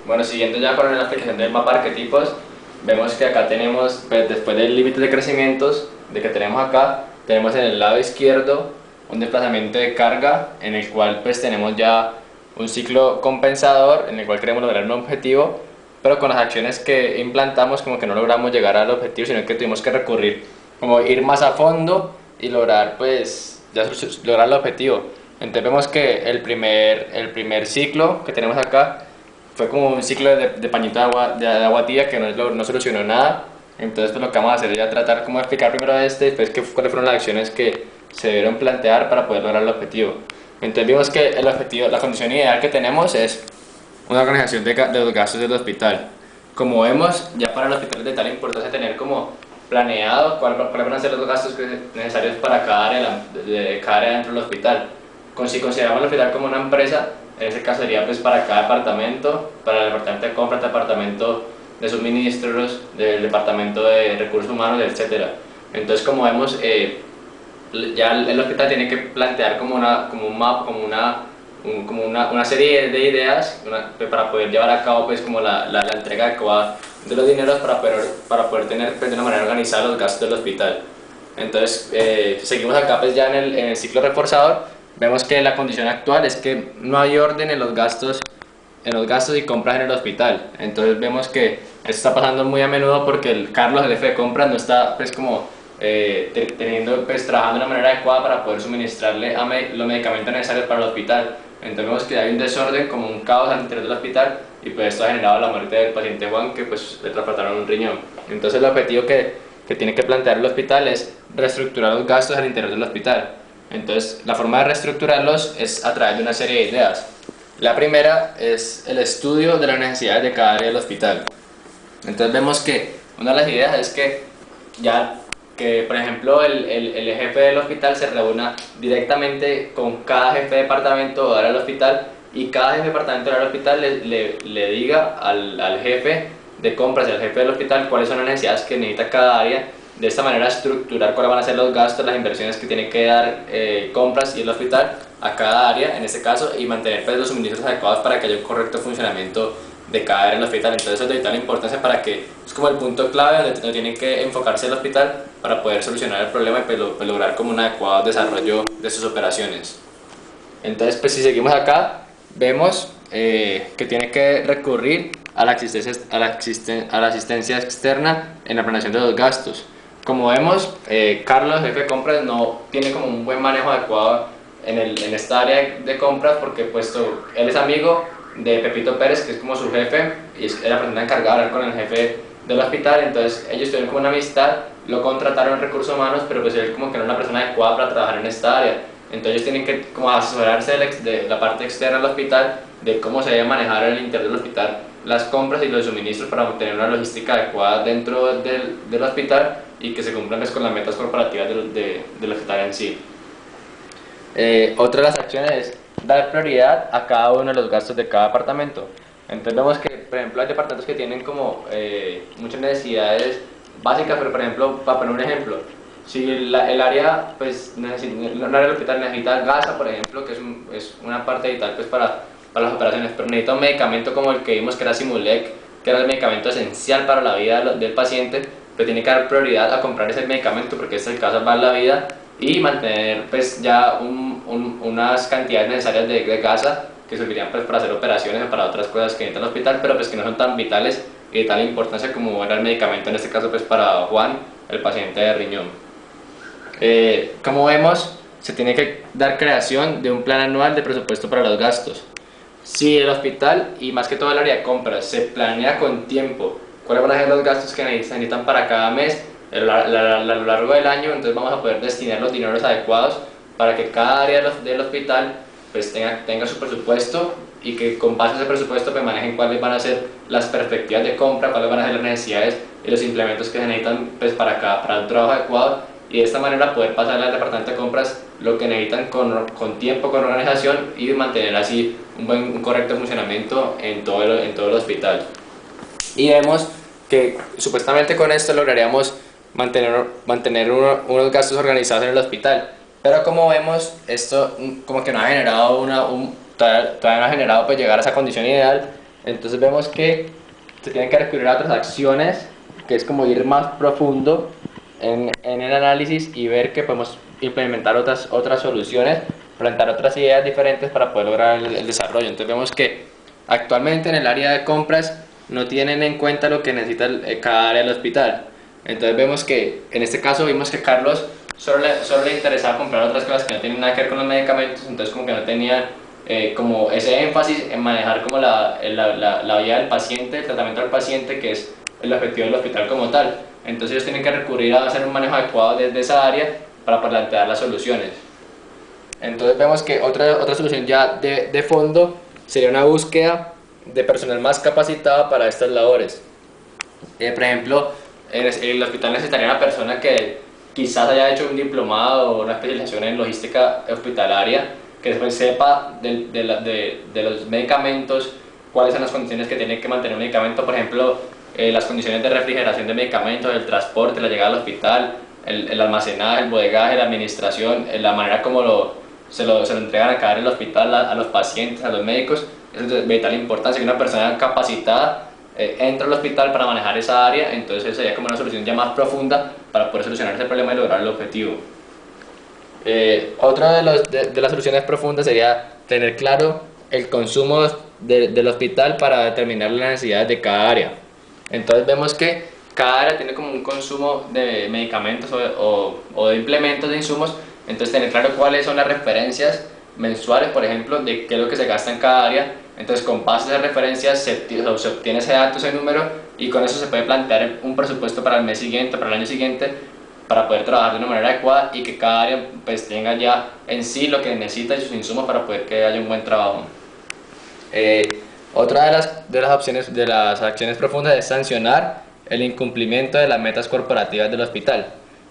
Bueno, siguiendo ya con la explicación del mapa de arquetipos, vemos que acá tenemos, pues, después del límite de crecimientos de que tenemos acá, tenemos en el lado izquierdo un desplazamiento de carga en el cual pues tenemos ya un ciclo compensador en el cual queremos lograr un objetivo, pero con las acciones que implantamos como que no logramos llegar al objetivo, sino que tuvimos que recurrir como ir más a fondo y lograr pues ya lograr el objetivo. Entonces vemos que el primer ciclo que tenemos acá fue como un ciclo de pañito de agua tibia que no solucionó nada. Entonces pues lo que vamos a hacer es ya tratar como explicar primero después cuáles fueron las acciones que se debieron plantear para poder lograr el objetivo. Entonces vimos que el objetivo, la condición ideal que tenemos es una organización de los gastos del hospital. Como vemos, ya para el hospital es de tal importancia tener como planeado cuáles van a ser los gastos necesarios para cada área dentro del hospital. Si consideramos el hospital como una empresa, en ese caso sería pues para cada departamento, para el departamento de compras, el departamento de suministros, del departamento de recursos humanos, etc. Entonces, como vemos, ya el hospital tiene que plantear como un mapa, como una serie de ideas para poder llevar a cabo pues como la entrega adecuada de los dineros para poder tener pues, de una manera organizada los gastos del hospital. Entonces, seguimos acá pues ya en el ciclo reforzador. Vemos que la condición actual es que no hay orden en los gastos y compras en el hospital. Entonces vemos que esto está pasando muy a menudo porque Carlos, el jefe de compras, no está pues como trabajando de una manera adecuada para poder suministrarle los medicamentos necesarios para el hospital. Entonces vemos que hay un desorden, como un caos al interior del hospital, y pues esto ha generado la muerte del paciente Juan, que pues le trasplantaron un riñón. Entonces el objetivo que tiene que plantear el hospital es reestructurar los gastos al interior del hospital. Entonces, la forma de reestructurarlos es a través de una serie de ideas. La primera es el estudio de las necesidades de cada área del hospital. Entonces vemos que una de las ideas es que por ejemplo, el jefe del hospital se reúna directamente con cada jefe de departamento o área del hospital, y cada jefe de departamento o área del hospital le diga al jefe de compras y al jefe del hospital cuáles son las necesidades que necesita cada área. De esta manera estructurar cuáles van a ser los gastos, las inversiones que tiene que dar compras y el hospital a cada área en este caso, y mantener pues, los suministros adecuados para que haya un correcto funcionamiento de cada área en el hospital. Entonces eso es de vital importancia para que es como el punto clave donde tiene que enfocarse el hospital para poder solucionar el problema y pues, lograr como un adecuado desarrollo de sus operaciones. Entonces pues si seguimos acá vemos que tiene que recurrir a la asistencia externa en la planeación de los gastos. Como vemos, Carlos, jefe de compras, no tiene como un buen manejo adecuado en esta área de compras porque puesto él es amigo de Pepito Pérez, que es como su jefe, y es la persona encargada de hablar con el jefe del hospital. Entonces ellos tuvieron como una amistad, lo contrataron en recursos humanos, pero pues él como que no es la persona adecuada para trabajar en esta área. Entonces ellos tienen que como asesorarse de la parte externa del hospital, de cómo se debe manejar en el interior del hospital las compras y los suministros para obtener una logística adecuada dentro del hospital y que se cumplan pues, con las metas corporativas del hospital en sí. Otra de las acciones es dar prioridad a cada uno de los gastos de cada departamento. Entonces vemos que, por ejemplo, hay departamentos que tienen como muchas necesidades básicas, pero por ejemplo, para poner un ejemplo, si el área, pues, un área del hospital necesita gasa, por ejemplo, que es una parte vital pues, para las operaciones, pero necesita un medicamento como el que vimos que era Simulec, que era el medicamento esencial para la vida del paciente, pero tiene que dar prioridad a comprar ese medicamento porque es el que va a salvar la vida y mantener pues ya unas cantidades necesarias de gasa que servirían pues para hacer operaciones o para otras cosas que necesita el hospital, pero pues que no son tan vitales y de tal importancia como era el medicamento en este caso pues para Juan, el paciente de riñón. Como vemos, se tiene que dar creación de un plan anual de presupuesto para los gastos. Si el hospital y más que todo el área de compras se planea con tiempo cuáles van a ser los gastos que necesitan para cada mes a lo largo del año, entonces vamos a poder destinar los dineros adecuados para que cada área del hospital pues tenga su presupuesto y que con base a ese presupuesto pues manejen cuáles van a ser las perspectivas de compra, cuáles van a ser las necesidades y los implementos que se necesitan pues para un trabajo adecuado, y de esta manera poder pasarle al departamento de compras lo que necesitan con tiempo, con organización, y mantener así un correcto funcionamiento en todo el hospital. Y vemos que supuestamente con esto lograríamos mantener unos gastos organizados en el hospital, pero como vemos esto como que no ha generado todavía no ha generado pues llegar a esa condición ideal. Entonces vemos que se tienen que recurrir a otras acciones, que es como ir más profundo en el análisis y ver que podemos implementar otras soluciones, plantear otras ideas diferentes para poder lograr el desarrollo. Entonces vemos que actualmente en el área de compras no tienen en cuenta lo que necesita cada área del hospital. Entonces vemos que en este caso vimos que Carlos solo le interesaba comprar otras cosas que no tienen nada que ver con los medicamentos, entonces como que no tenían como ese énfasis en manejar como la vida del paciente, el tratamiento del paciente, que es el objetivo del hospital como tal. Entonces ellos tienen que recurrir a hacer un manejo adecuado desde esa área para plantear las soluciones. Entonces vemos que otra solución ya de fondo sería una búsqueda de personal más capacitado para estas labores. Por ejemplo, el hospital necesitaría una persona que quizás haya hecho un diplomado o una especialización en logística hospitalaria, que después sepa de los medicamentos, cuáles son las condiciones que tiene que mantener un medicamento, por ejemplo, las condiciones de refrigeración de medicamentos, el transporte, la llegada al hospital, el almacenaje, el bodegaje, la administración, la manera como se lo entregan acá en el hospital a los pacientes, a los médicos. Es de vital importancia que una persona capacitada entre al hospital para manejar esa área. Entonces sería como una solución ya más profunda para poder solucionar ese problema y lograr el objetivo. Otra de las soluciones profundas sería tener claro el consumo del hospital para determinar las necesidades de cada área. Entonces vemos que cada área tiene como un consumo de medicamentos o de implementos, de insumos. Entonces tener claro cuáles son las referencias mensuales, por ejemplo, de qué es lo que se gasta en cada área. Entonces con base de referencias se obtiene ese dato, ese número, y con eso se puede plantear un presupuesto para el mes siguiente, para el año siguiente, para poder trabajar de una manera adecuada y que cada área pues tenga ya en sí lo que necesita y sus insumos para poder que haya un buen trabajo. Otra de las opciones, de las acciones profundas, es sancionar el incumplimiento de las metas corporativas del hospital.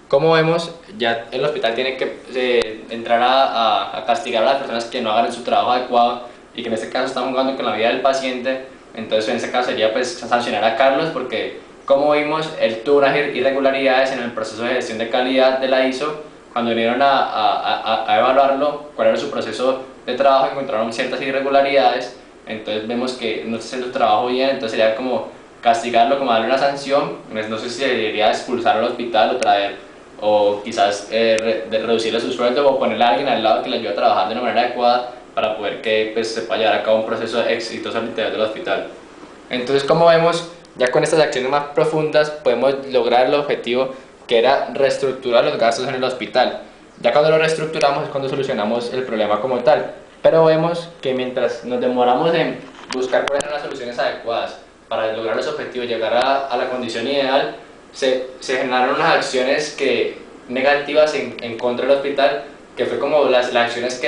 Como vemos, ya el hospital tiene que entrar a castigar a las personas que no hagan su trabajo adecuado y que en este caso están jugando con la vida del paciente. Entonces en este caso sería pues sancionar a Carlos, porque como vimos, él tuvo unas irregularidades en el proceso de gestión de calidad de la ISO. Cuando vinieron a evaluarlo, cuál era su proceso de trabajo, encontraron ciertas irregularidades. Entonces vemos que no está haciendo su trabajo bien, entonces sería como castigarlo, como darle una sanción. No sé si debería expulsar al hospital o traer, o quizás reducirle su sueldo o ponerle a alguien al lado que le ayude a trabajar de una manera adecuada para poder que pues, se pueda llevar a cabo un proceso exitoso al interior del hospital. Entonces, como vemos, ya con estas acciones más profundas podemos lograr el objetivo, que era reestructurar los gastos en el hospital. Ya cuando lo reestructuramos es cuando solucionamos el problema como tal. Pero vemos que mientras nos demoramos en buscar cuáles son las soluciones adecuadas para lograr los objetivos y llegar a la condición ideal, se generaron unas acciones negativas en contra del hospital, que fue como las acciones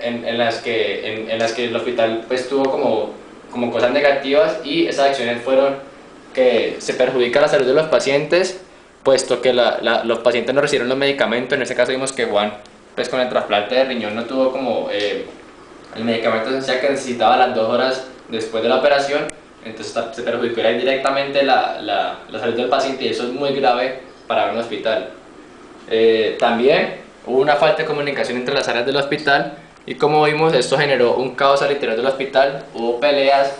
en las que el hospital pues, tuvo como cosas negativas, y esas acciones fueron que se perjudica la salud de los pacientes, puesto que los pacientes no recibieron los medicamentos. En este caso vimos que Juan pues, con el trasplante de riñón no tuvo como el medicamento esencial que necesitaba a las 2 horas después de la operación. Entonces se perjudicó directamente la salud del paciente, y eso es muy grave para un hospital. También hubo una falta de comunicación entre las áreas del hospital, y como vimos, esto generó un caos al interior del hospital. Hubo peleas,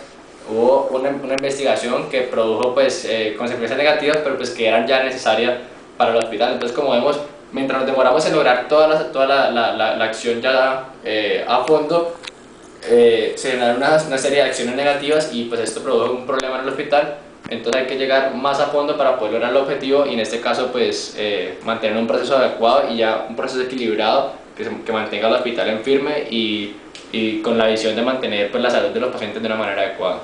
hubo una investigación que produjo pues, consecuencias negativas, pero pues, que eran ya necesarias para el hospital. Entonces, como vemos, mientras nos demoramos en lograr toda la acción ya a fondo, se generaron una serie de acciones negativas, y pues esto produjo un problema en el hospital. Entonces hay que llegar más a fondo para poder lograr el objetivo, y en este caso pues mantener un proceso adecuado y ya un proceso equilibrado que mantenga el hospital en firme y con la visión de mantener pues, la salud de los pacientes de una manera adecuada.